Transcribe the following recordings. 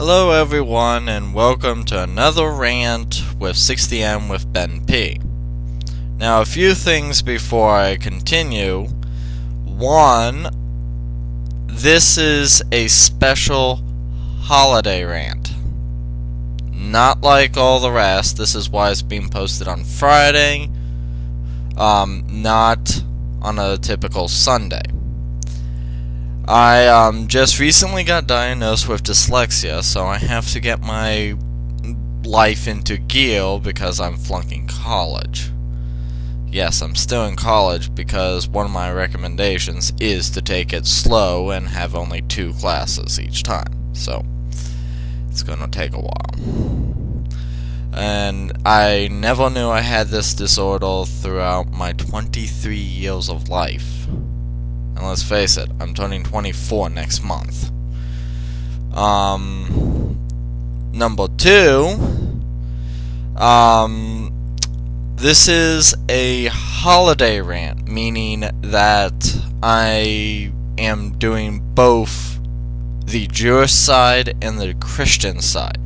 Hello everyone and welcome to another rant with 60M with Ben P. Now a few things before I continue. One, this is a special holiday rant. Not like all the rest. This is why it's being posted on Friday, not on a typical Sunday. I just recently got diagnosed with dyslexia, so I have to get my life into gear because I'm flunking college. Yes, I'm still in college because one of my recommendations is to take it slow and have only 2 classes each time. So, it's gonna take a while. And I never knew I had this disorder throughout my 23 years of life. And let's face it, I'm turning 24 next month. Number 2, this is a holiday rant, meaning that I am doing both the Jewish side and the Christian side.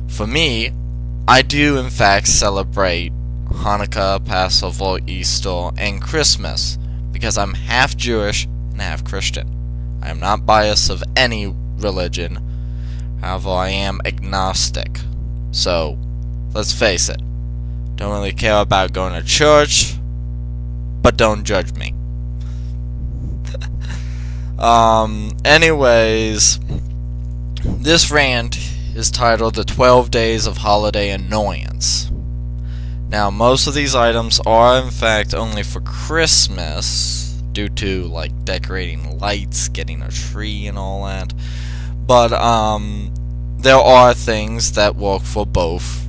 For me, I do in fact celebrate Hanukkah, Passover, Easter, and Christmas, because I'm half Jewish and half Christian. I am not biased of any religion, however I am agnostic. So, let's face it, don't really care about going to church, but don't judge me. Anyways, this rant is titled The 12 Days of Holiday Annoyance. Now, most of these items are in fact only for Christmas, due to like decorating lights, getting a tree and all that. But there are things that work for both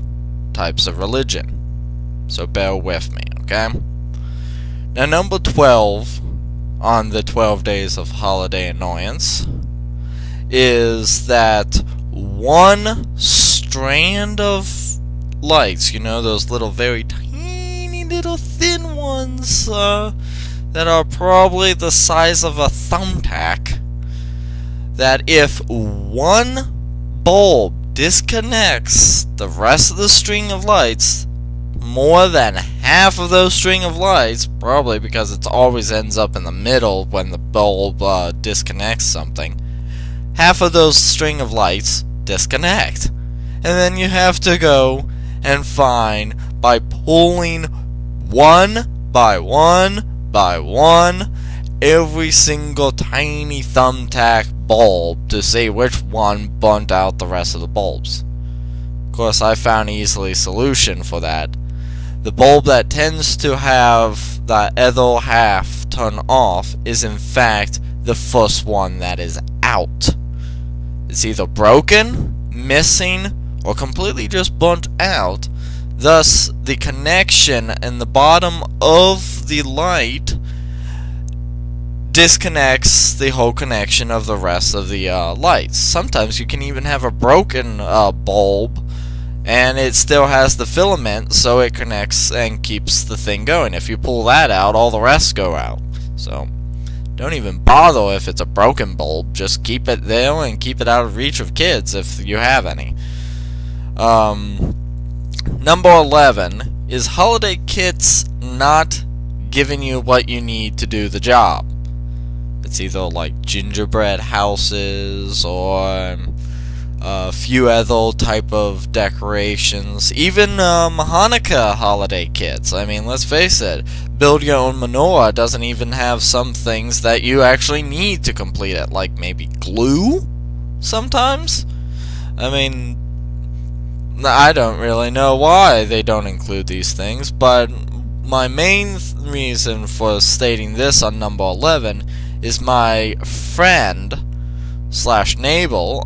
types of religion. So bear with me, okay? Now, number 12 on the 12 Days of Holiday Annoyance is that one strand of lights, you know, those little very tiny little thin ones that are probably the size of a thumbtack, that if one bulb disconnects the rest of the string of lights, more than half of those string of lights, probably because it always ends up in the middle when the bulb disconnects something, half of those string of lights disconnect. And then you have to go and find, by pulling one by one by one, every single tiny thumbtack bulb to see which one burnt out the rest of the bulbs. Of course, I found an easy solution for that. The bulb that tends to have the other half turn off is in fact the first one that is out. It's either broken, missing, or completely just burnt out. Thus, the connection in the bottom of the light disconnects the whole connection of the rest of the lights. Sometimes you can even have a broken bulb and it still has the filament, so it connects and keeps the thing going. If you pull that out, all the rest go out. So, don't even bother if it's a broken bulb. Just keep it there and keep it out of reach of kids if you have any. Number 11 is holiday kits not giving you what you need to do the job. It's either like gingerbread houses or a few other type of decorations. Even Hanukkah holiday kits. I mean, let's face it, build your own menorah doesn't even have some things that you actually need to complete it, like maybe glue sometimes. I mean, I don't really know why they don't include these things, but my main reason for stating this on number 11 is my friend / neighbor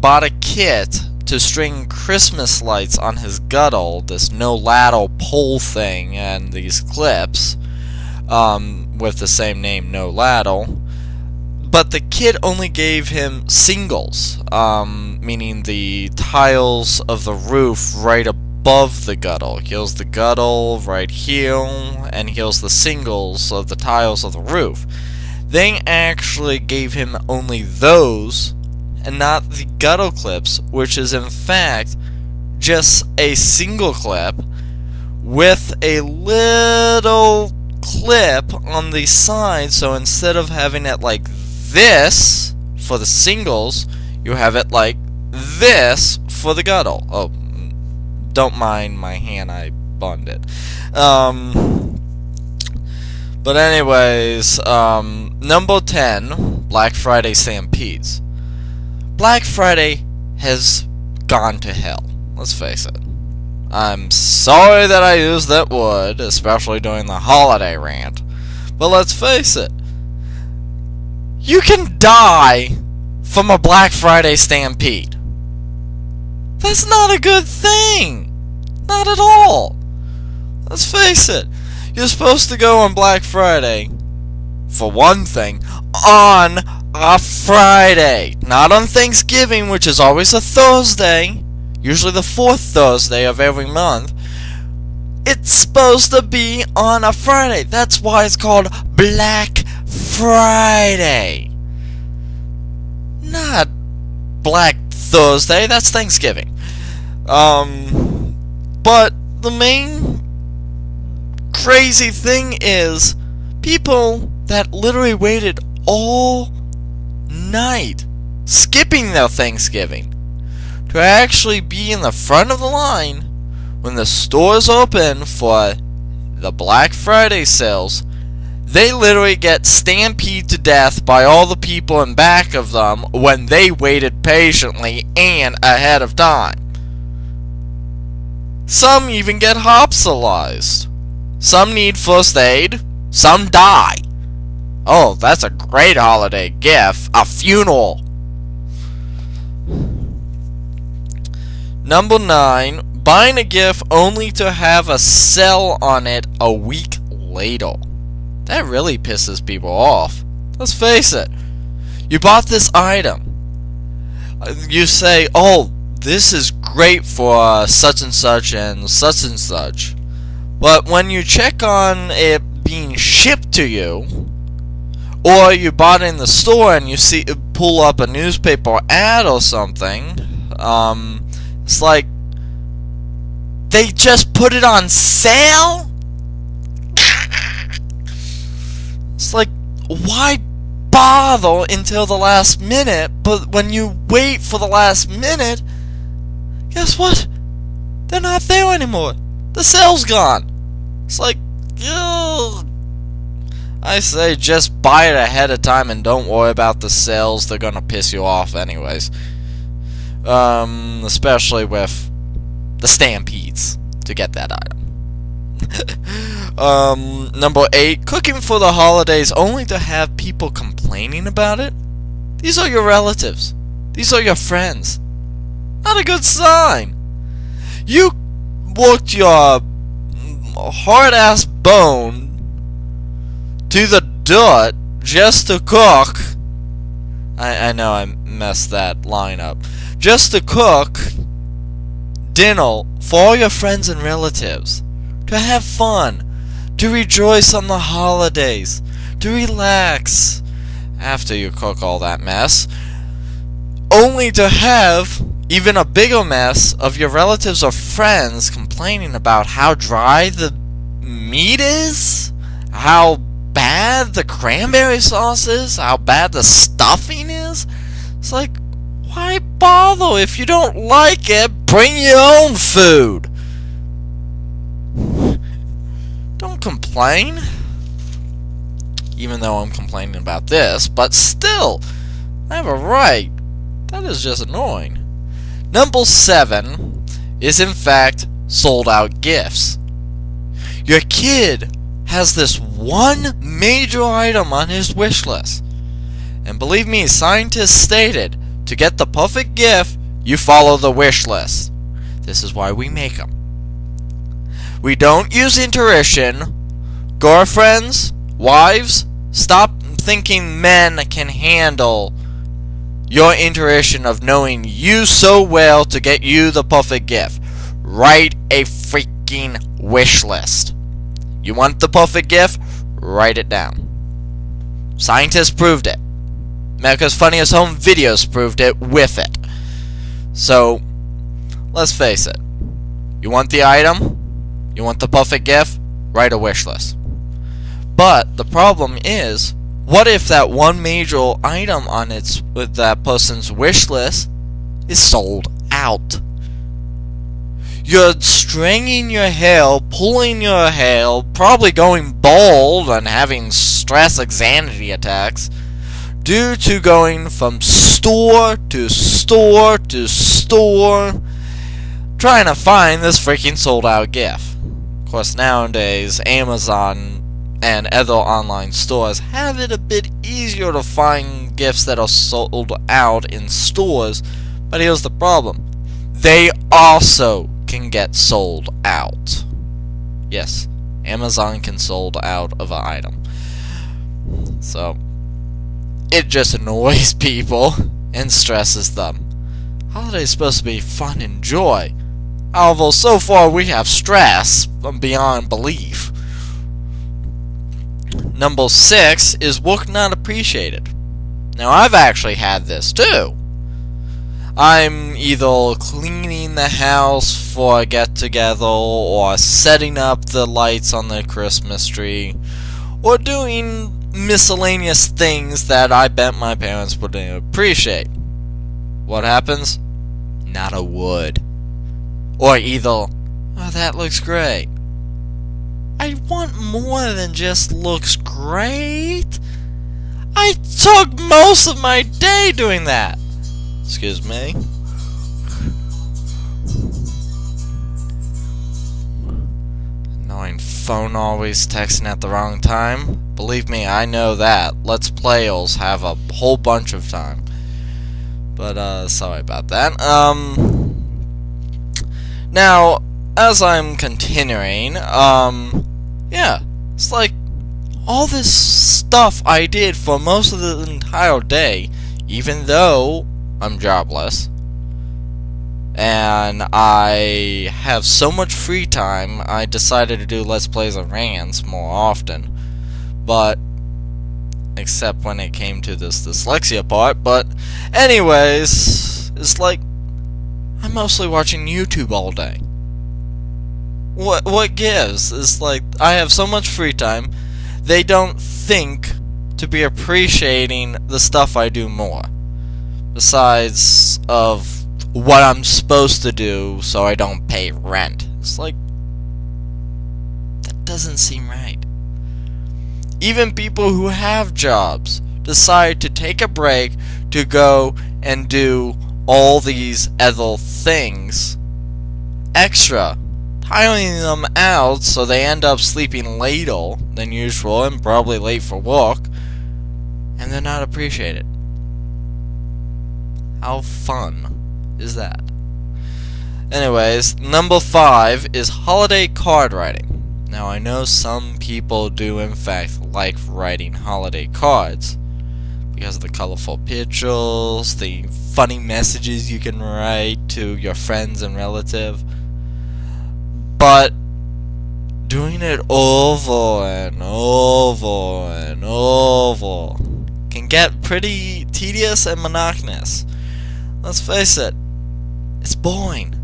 bought a kit to string Christmas lights on his gutter, this no ladder pole thing and these clips with the same name, no ladder. But the kit only gave him singles, meaning the tiles of the roof right above the gutter. Here's the gutter right here, and here's the singles of the tiles of the roof. They actually gave him only those and not the gutto clips, which is in fact just a single clip with a little clip on the side. So instead of having it like this for the singles, you have it like this for the gutto. Oh, don't mind my hand, I bunned it. But anyways, number 10, Black Friday stampedes. Black Friday has gone to hell. Let's face it. I'm sorry that I used that word, especially during the holiday rant. But let's face it. You can die from a Black Friday stampede. That's not a good thing. Not at all. Let's face it. You're supposed to go on Black Friday, for one thing, on a Friday. Not on Thanksgiving, which is always a Thursday. Usually the fourth Thursday of every month. It's supposed to be on a Friday. That's why it's called Black Friday. Not Black Thursday, that's Thanksgiving. But the main crazy thing is people that literally waited all night, skipping their Thanksgiving, to actually be in the front of the line when the stores open for the Black Friday sales. They literally get stampeded to death by all the people in back of them when they waited patiently and ahead of time. Some even get hospitalized. Some need first aid. Some die. Oh, that's a great holiday gift. A funeral. Number 9. Buying a gift only to have a sale on it a week later. That really pisses people off. Let's face it. You bought this item. You say, oh, this is great for such and such and such and such. But when you check on it being shipped to you, or you bought it in the store and you pull up a newspaper ad or something, it's like, they just put it on sale? It's like, why bother until the last minute? But when you wait for the last minute, guess what? They're not there anymore. The sale's gone. It's like, ugh. I say just buy it ahead of time and don't worry about the sales. They're gonna piss you off anyways. Especially with the stampedes to get that item. Number 8, cooking for the holidays only to have people complaining about it. These are your relatives. These are your friends. Not a good sign. You worked your hard-ass bone to the dirt just to cook. I know I messed that line up. Just to cook dinner for all your friends and relatives. To have fun. To rejoice on the holidays. To relax after you cook all that mess. Only to have even a bigger mess of your relatives or friends complaining about how dry the meat is, how bad the cranberry sauce is, how bad the stuffing is. It's like, why bother? If you don't like it, bring your own food. Don't complain. Even though I'm complaining about this, but still, I have a right. That is just annoying. Number 7 is in fact sold out gifts. Your kid has this one major item on his wish list. And believe me, scientists stated, to get the perfect gift, you follow the wish list. This is why we make them. We don't use intuition. Girlfriends, wives, stop thinking men can handle your intuition of knowing you so well to get you the perfect gift. Write a freaking wish list. You want the perfect gift? Write it down. Scientists proved it. America's Funniest Home Videos proved it with it. So, let's face it. You want the item? You want the perfect gift? Write a wish list. But the problem is, what if that one major item on that person's wish list is sold out? You're stringing your hair, pulling your hair, probably going bald and having stress anxiety attacks due to going from store to store to store trying to find this freaking sold out gift. Of course, nowadays Amazon and other online stores have it a bit easier to find gifts that are sold out in stores, but here's the problem. They also can get sold out. Yes, Amazon can sold out of an item. So, it just annoys people and stresses them. Holiday's supposed to be fun and joy. Although so far we have stress beyond belief. Number 6 is work not appreciated. Now I've actually had this too. I'm either cleaning the house for a get-together, or setting up the lights on the Christmas tree, or doing miscellaneous things that I bet my parents wouldn't appreciate. What happens? Not a word. Or either, oh, that looks great. I want more than just looks great. I took most of my day doing that. Excuse me. Annoying phone always texting at the wrong time. Believe me, I know that. Let's Players have a whole bunch of time. But, sorry about that. Now, as I'm continuing, yeah, it's like all this stuff I did for most of the entire day, even though I'm jobless, and I have so much free time, I decided to do Let's Plays and rants more often. But, except when it came to this dyslexia part, but anyways, it's like, I'm mostly watching YouTube all day. What gives? It's like, I have so much free time, they don't think to be appreciating the stuff I do more. Besides of what I'm supposed to do so I don't pay rent. It's like, that doesn't seem right. Even people who have jobs decide to take a break to go and do all these other things extra, tiring them out so they end up sleeping later than usual and probably late for work, and they're not appreciated. How fun is that? Anyways, number 5 is holiday card writing. Now I know some people do in fact like writing holiday cards because of the colorful pictures, the funny messages you can write to your friends and relatives. But doing it over and over and over can get pretty tedious and monotonous. Let's face it, it's boring.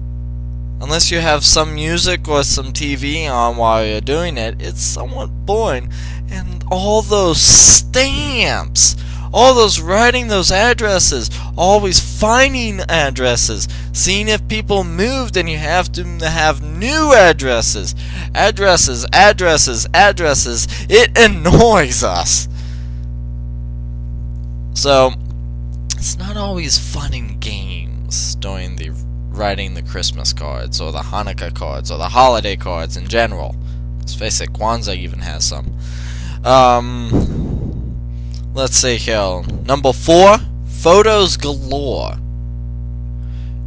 Unless you have some music or some TV on while you're doing it, it's somewhat boring. And all those stamps, all those writing those addresses, always finding addresses, seeing if people moved, and you have to have new addresses. Addresses, it annoys us. So, it's not always fun and games during the writing the Christmas cards, or the Hanukkah cards, or the holiday cards in general. Let's face it, Kwanzaa even has some. Let's see here. Number 4, photos galore.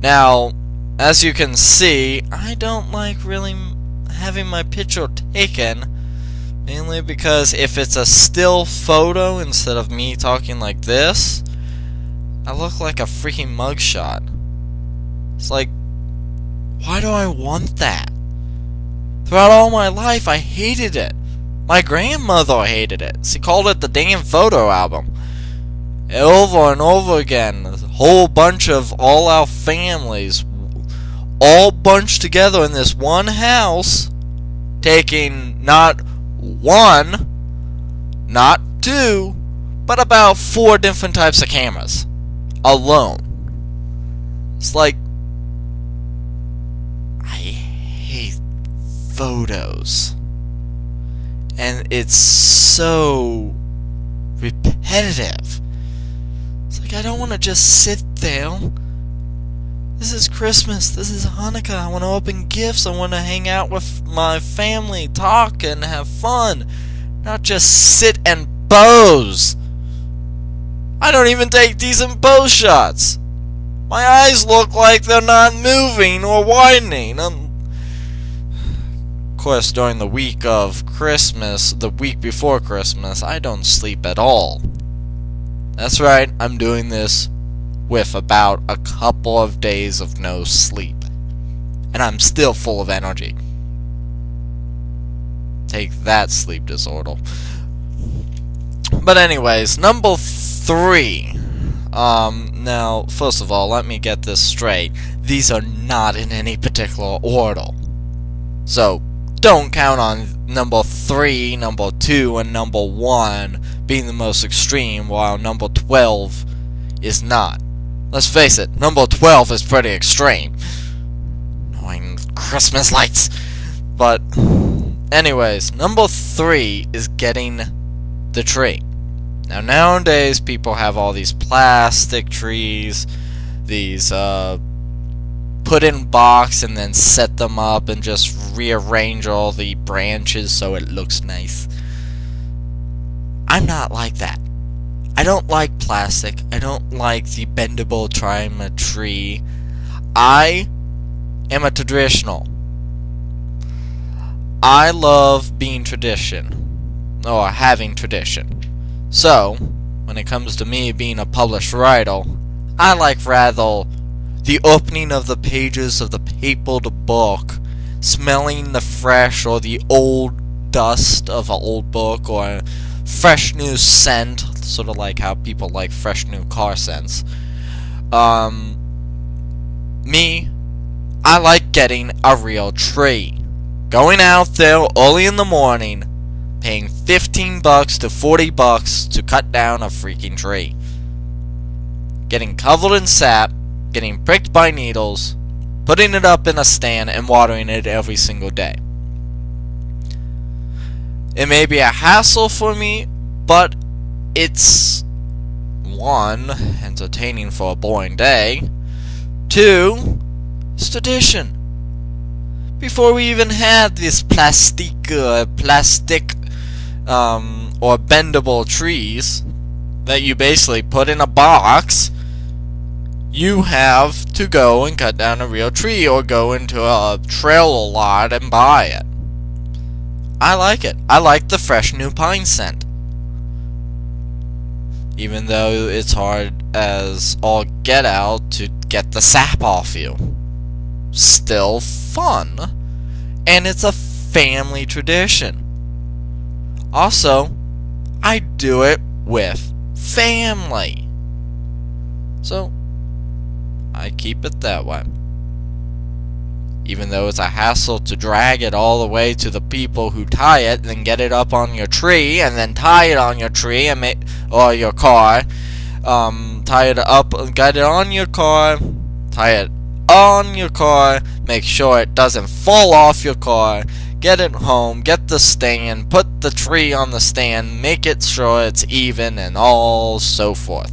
Now, as you can see, I don't like really having my picture taken, mainly because if it's a still photo instead of me talking like this, I look like a freaking mugshot. It's like, why do I want that? Throughout all my life, I hated it. My grandmother hated it. She called it the damn photo album. over and over again. A whole bunch of all our families all bunched together in this one house, taking not one, not two, but about 4 different types of cameras alone. It's like, I hate photos, and it's so repetitive. It's like, I don't want to just sit there. This is Christmas, this is Hanukkah, I want to open gifts, I want to hang out with my family, talk and have fun, not just sit and pose. I don't even take decent pose shots. My eyes look like they're not moving or widening. Of course, during the week of Christmas, the week before Christmas, I don't sleep at all. That's right, I'm doing this with about a couple of days of no sleep. And I'm still full of energy. Take that, sleep disorder. But anyways, number 3. Now, first of all, let me get this straight. These are not in any particular order. So, don't count on number 3, number 2, and number 1 being the most extreme, while number 12 is not. Let's face it, number 12 is pretty extreme. Annoying Christmas lights. But, anyways, number 3 is getting the tree. Now, nowadays, people have all these plastic trees, these, put in box and then set them up and just rearrange all the branches so it looks nice. I'm not like that. I don't like plastic. I don't like the bendable trimmer tree. I am a traditional. I love being tradition, or having tradition. So, when it comes to me being a published writer, I like rather the opening of the pages of the papered book, smelling the fresh or the old dust of an old book, or fresh new scent, sort of like how people like fresh new car scents. Me, I like getting a real tree. Going out there early in the morning, paying $15 to $40 to cut down a freaking tree. Getting covered in sap, getting pricked by needles, putting it up in a stand and watering it every single day. It may be a hassle for me, but it's 1, entertaining for a boring day, 2, it's tradition. Before we even had this plastic or bendable trees that you basically put in a box, you have to go and cut down a real tree or go into a trailer lot and buy it. I like it. I like the fresh new pine scent. Even though it's hard as all get out to get the sap off you. Still fun. And it's a family tradition. Also, I do it with family. So, I keep it that way. Even though it's a hassle to drag it all the way to the people who tie it, then get it up on your tree, and then tie it on your tree and or your car. Tie it up, get it on your car, tie it on your car, make sure it doesn't fall off your car, get it home, get the stand, put the tree on the stand, make it sure it's even, and all so forth.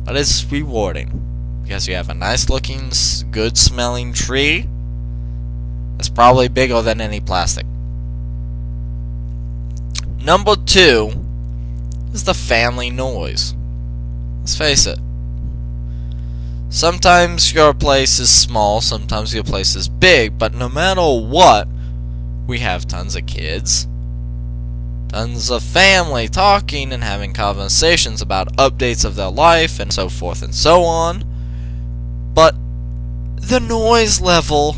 But it's rewarding, because you have a nice looking, good smelling tree that's probably bigger than any plastic. Number 2 is the family noise. Let's face it. Sometimes your place is small, sometimes your place is big, but no matter what, we have tons of kids, tons of family talking and having conversations about updates of their life and so forth and so on. But the noise level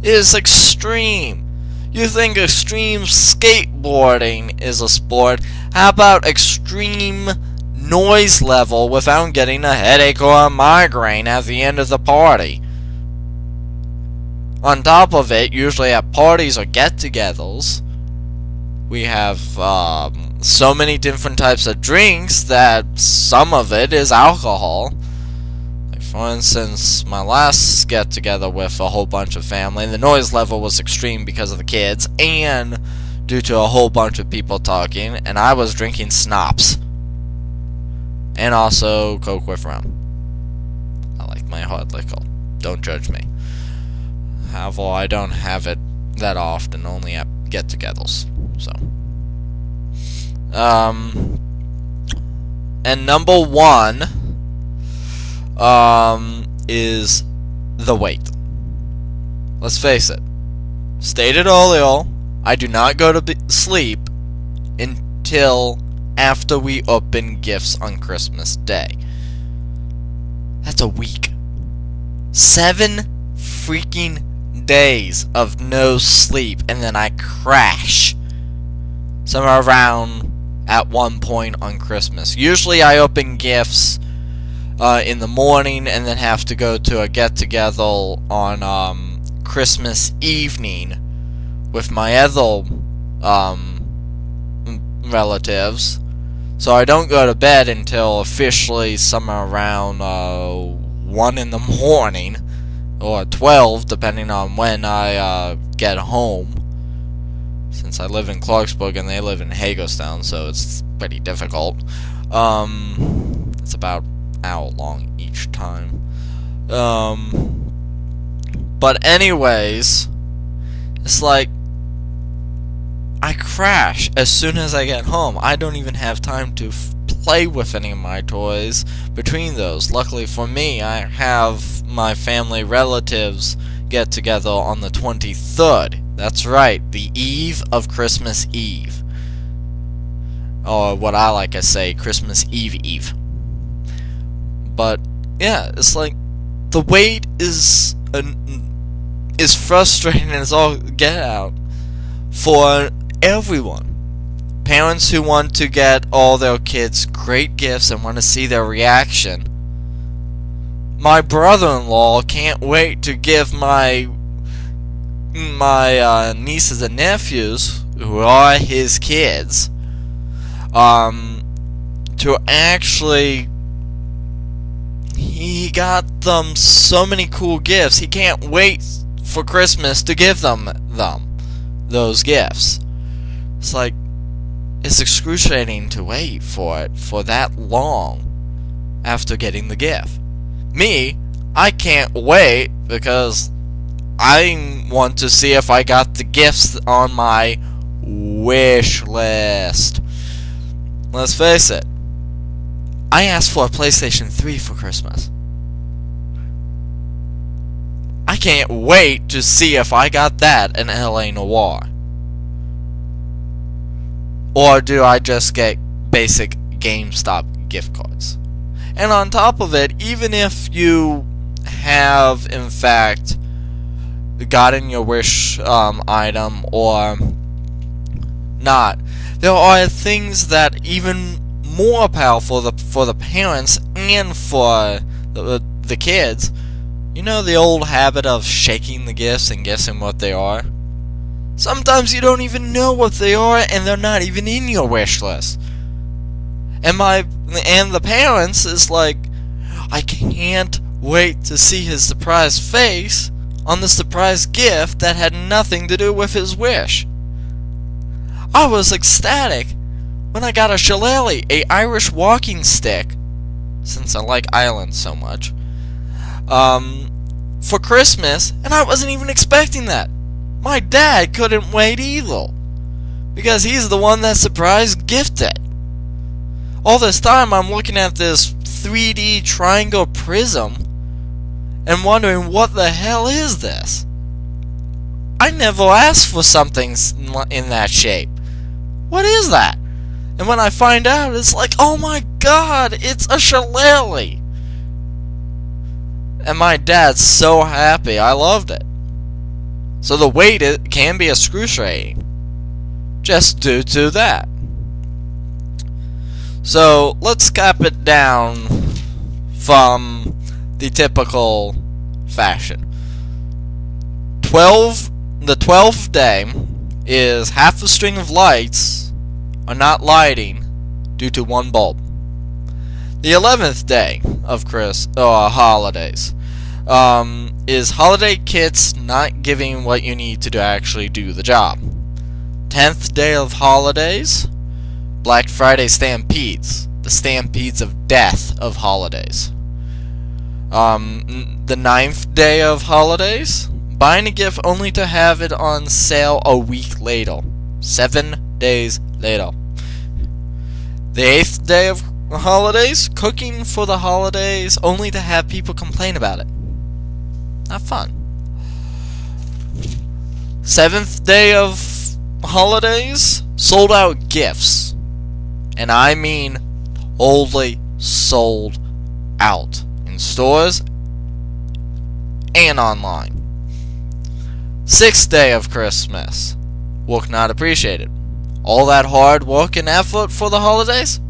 is extreme. You think extreme skateboarding is a sport? How about extreme noise level without getting a headache or a migraine at the end of the party. On top of it, usually at parties or get-togethers, we have so many different types of drinks that some of it is alcohol. Like for instance, my last get-together with a whole bunch of family, the noise level was extreme because of the kids and due to a whole bunch of people talking, and I was drinking schnapps. And also Coke with rum. I like my hard liquor. Don't judge me. However, I don't have it that often, only at get-togethers. So, and number one, is the wait. Let's face it. Stated earlier, I do not go to sleep until after we open gifts on Christmas Day. That's a week. 7 freaking days of no sleep, and then I crash somewhere around at one point on Christmas. Usually I open gifts in the morning and then have to go to a get-together on Christmas evening with my other relatives. So I don't go to bed until officially somewhere around 1 in the morning, or 12, depending on when I get home. Since I live in Clarksburg and they live in Hagerstown, so it's pretty difficult. It's about an hour long each time. But anyways, it's like I crash as soon as I get home. I don't even have time to play with any of my toys between those. Luckily for me, I have my family relatives get together on the 23rd. That's right, the eve of Christmas Eve. Or what I like to say, Christmas Eve. But yeah, it's like the wait is frustrating as all get out for everyone. Parents who want to get all their kids great gifts and want to see their reaction. My brother-in-law can't wait to give my nieces and nephews, who are his kids, to actually, he got them so many cool gifts. He can't wait for Christmas to give them those gifts. It's like, it's excruciating to wait for it for that long after getting the gift. Me, I can't wait because I want to see if I got the gifts on my wish list. Let's face it, I asked for a PlayStation 3 for Christmas. I can't wait to see if I got that in LA Noire. Or do I just get basic GameStop gift cards? And on top of it, even if you have, in fact, gotten your wish item or not, there are things that even more powerful for the parents and for the kids. You know the old habit of shaking the gifts and guessing what they are? Sometimes you don't even know what they are, and they're not even in your wish list. And the parents is like, I can't wait to see his surprised face on the surprise gift that had nothing to do with his wish. I was ecstatic when I got a shillelagh, a Irish walking stick, since I like Ireland so much, for Christmas, and I wasn't even expecting that. My dad couldn't wait either, because he's the one that surprise gifted. All this time I'm looking at this 3D triangle prism and wondering what the hell is this? I never asked for something in that shape. What is that? And when I find out, it's like, oh my god, it's a shillelagh. And my dad's so happy. I loved it. So the wait can be excruciating just due to that. So let's cap it down from the typical fashion. The 12th day is half a string of lights are not lighting due to one bulb. The 11th day of holidays is holiday kits not giving what you need to actually do the job. 10th day of holidays, Black Friday stampedes, the stampedes of death of holidays. The 9th day of holidays, buying a gift only to have it on sale a week later, 7 days later. The 8th day of holidays, cooking for the holidays only to have people complain about it. Not fun. 7th day of holidays, sold out gifts. And I mean totally sold out in stores and online. 6th day of Christmas, work not appreciated. All that hard work and effort for the holidays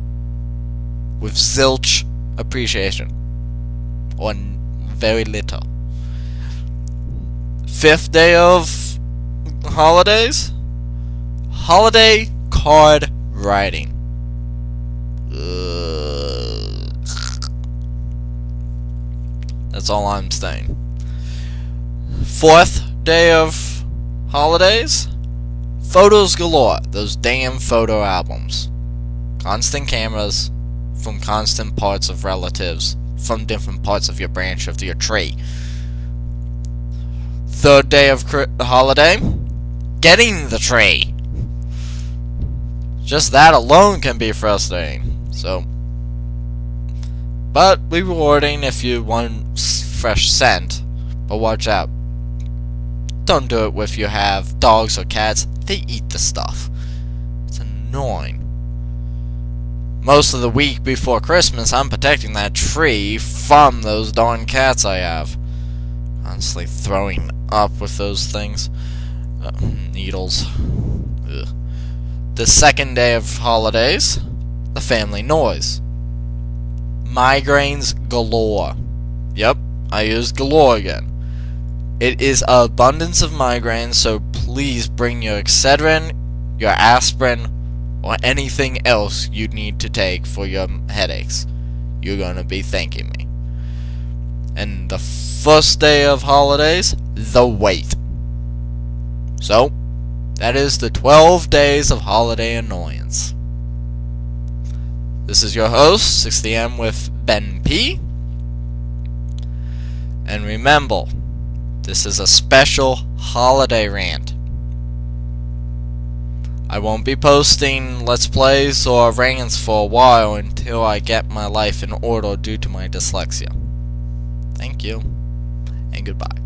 with zilch appreciation, or very little. 5th day of holidays, holiday card writing. That's all I'm saying. 4th day of holidays, photos galore. Those damn photo albums. Constant cameras from constant parts of relatives from different parts of your branch of your tree. 3rd day of the holiday, getting the tree. Just that alone can be frustrating. So, but rewarding if you want fresh scent. But watch out. Don't do it if you have dogs or cats. They eat the stuff. It's annoying. Most of the week before Christmas, I'm protecting that tree from those darn cats I have. Honestly, throwing up with those things. Needles. Ugh. The 2nd day of holidays, the family noise. Migraines galore. Yep, I used galore again. It is an abundance of migraines, so please bring your Excedrin, your aspirin, or anything else you need to take for your headaches. You're going to be thanking me. And the 1st day of holidays, the wait. So, that is the 12 days of holiday annoyance. This is your host, 60M with Ben P. And remember, this is a special holiday rant. I won't be posting Let's Plays or rants for a while until I get my life in order due to my dyslexia. Thank you, and goodbye.